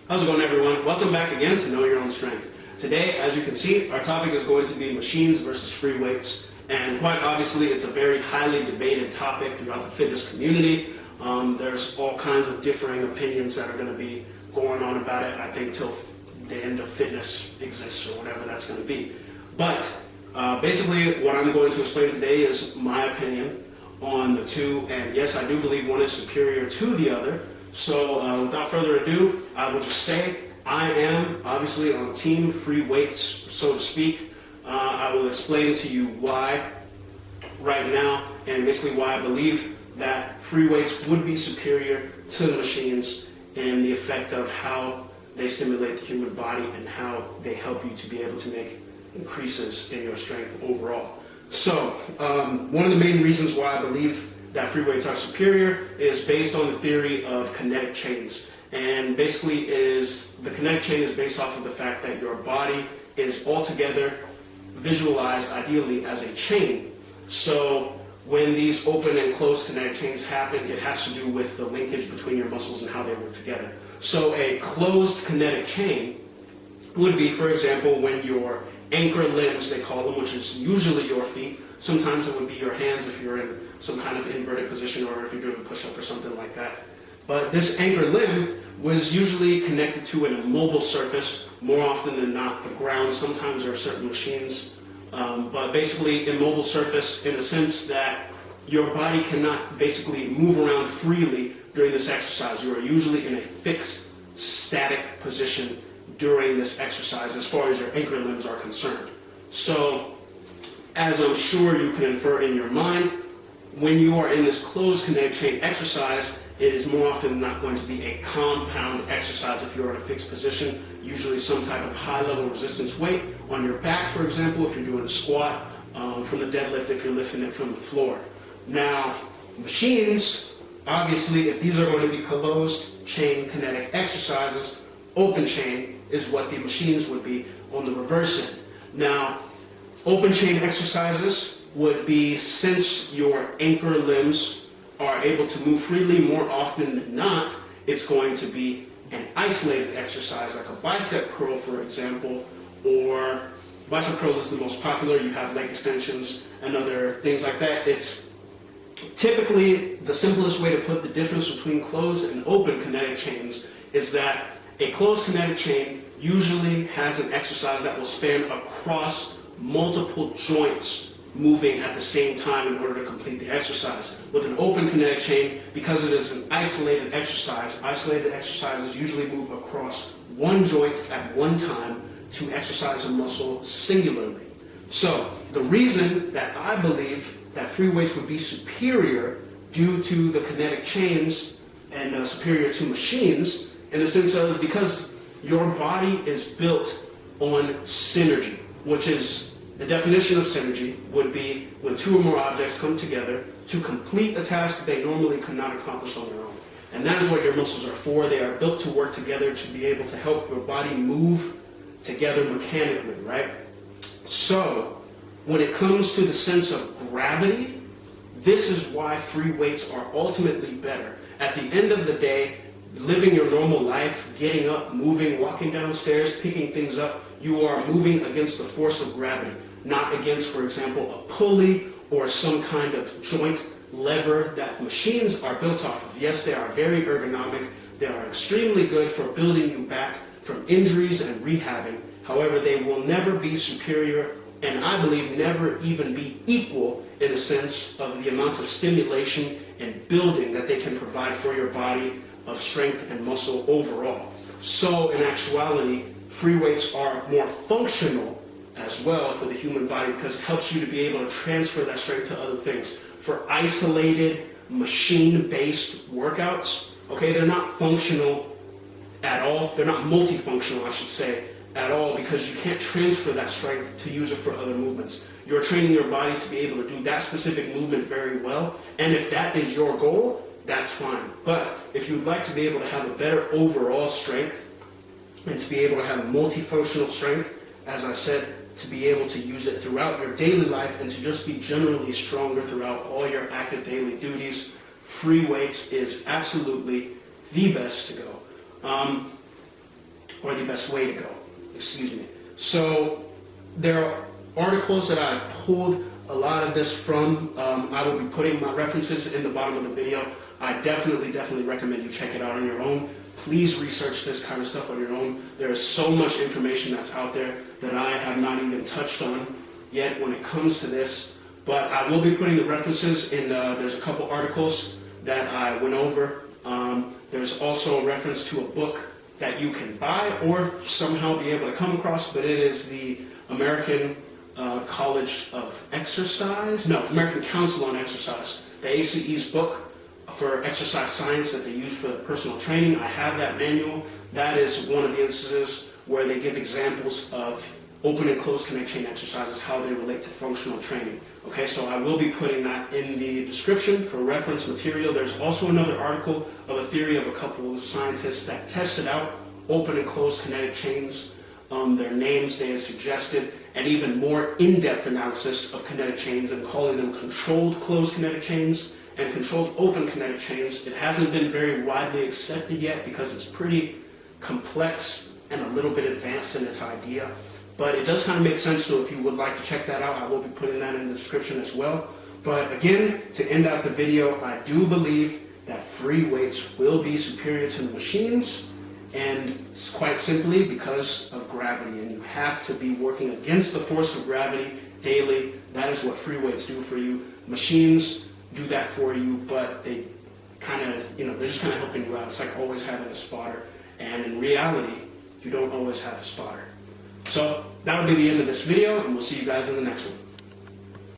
How's it going, everyone? Welcome back again to Know Your Own Strength. Today, as you can see, our topic is going to be machines versus free weights. And quite obviously, it's a very highly debated topic throughout the fitness community. There's all kinds of differing opinions that are going to be going on about it, I think, till the end of fitness exists or whatever that's going to be. But basically, what I'm going to explain today is my opinion on the two. And yes, I do believe one is superior to the other. So without further ado, I will just say I am obviously on team free weights, so to speak. I will explain to you why right now, and basically why I believe that free weights would be superior to the machines in the effect of how they stimulate the human body and how they help you to be able to make increases in your strength overall. So one of the main reasons why I believe that free weights are superior is based on the theory of kinetic chains. And basically the kinetic chain is based off of the fact that your body is altogether visualized ideally as a chain. So when these open and closed kinetic chains happen, it has to do with the linkage between your muscles and how they work together. So a closed kinetic chain would be, for example, when your anchor limbs, they call them, which is usually your feet. Sometimes it would be your hands if you're in some kind of inverted position or if you're doing a push-up or something like that. But this anchor limb was usually connected to an immobile surface, more often than not the ground. Sometimes there are certain machines, but basically immobile surface in the sense that your body cannot basically move around freely during this exercise. You are usually in a fixed, static position during this exercise as far as your anchor limbs are concerned. So, as I'm sure you can infer in your mind, when you are in this closed kinetic chain exercise, it is more often than not going to be a compound exercise if you're in a fixed position, usually some type of high-level resistance weight on your back, for example, if you're doing a squat, from the deadlift if you're lifting it from the floor. Now, machines, obviously, if these are going to be closed chain kinetic exercises, open chain is what the machines would be on the reverse end. Now, open chain exercises would be, since your anchor limbs are able to move freely more often than not, it's going to be an isolated exercise, like a bicep curl, for example, or bicep curl is the most popular. You have leg extensions and other things like that. It's typically the simplest way to put the difference between closed and open kinetic chains is that a closed kinetic chain usually has an exercise that will span across multiple joints moving at the same time in order to complete the exercise. With an open kinetic chain, because it is an isolated exercises usually move across one joint at one time to exercise a muscle singularly. So the reason that I believe that free weights would be superior due to the kinetic chains and superior to machines in the sense of because your body is built on synergy, which is the definition of synergy would be when two or more objects come together to complete a task they normally could not accomplish on their own. And that is what your muscles are for. They are built to work together to be able to help your body move together mechanically, right? So, when it comes to the sense of gravity, this is why free weights are ultimately better. At the end of the day, living your normal life, getting up, moving, walking downstairs, picking things up, you are moving against the force of gravity, not against, for example, a pulley or some kind of joint lever that machines are built off of. Yes, they are very ergonomic. They are extremely good for building you back from injuries and rehabbing. However, they will never be superior, and I believe never even be equal in the sense of the amount of stimulation and building that they can provide for your body of strength and muscle overall. So in actuality, free weights are more functional as well for the human body because it helps you to be able to transfer that strength to other things. For isolated, machine-based workouts, okay, they're not functional at all. They're not multifunctional, I should say, at all, because you can't transfer that strength to use it for other movements. You're training your body to be able to do that specific movement very well, and if that is your goal, that's fine. But if you'd like to be able to have a better overall strength and to be able to have multifunctional strength, as I said, to be able to use it throughout your daily life and to just be generally stronger throughout all your active daily duties, free weights is absolutely the best to go. or the best way to go, excuse me. So there are articles that I've pulled a lot of this from. I will be putting my references in the bottom of the video. I definitely recommend you check it out on your own. Please research this kind of stuff on your own. There is so much information that's out there that I have not even touched on yet when it comes to this. But I will be putting the references in, there's a couple articles that I went over. There's also a reference to a book that you can buy or somehow be able to come across, but it is the American College of Exercise, no, American Council on Exercise, the ACE's book for exercise science that they use for personal training. I have that manual. That is one of the instances where they give examples of open and closed kinetic chain exercises, how they relate to functional training. Okay, so I will be putting that in the description for reference material. There's also another article of a theory of a couple of scientists that tested out open and closed kinetic chains, their names they had suggested, and even more in-depth analysis of kinetic chains and calling them controlled closed kinetic chains and controlled open kinetic chains. It hasn't been very widely accepted yet because it's pretty complex and a little bit advanced in its idea. But it does kind of make sense, so if you would like to check that out, I will be putting that in the description as well. But again, to end out the video, I do believe that free weights will be superior to the machines, and it's quite simply because of gravity. And you have to be working against the force of gravity daily. That is what free weights do for you. Machines do that for you, but they kind of, they're just kind of helping you out. It's like always having a spotter. And in reality, you don't always have a spotter. So that'll be the end of this video, and we'll see you guys in the next one.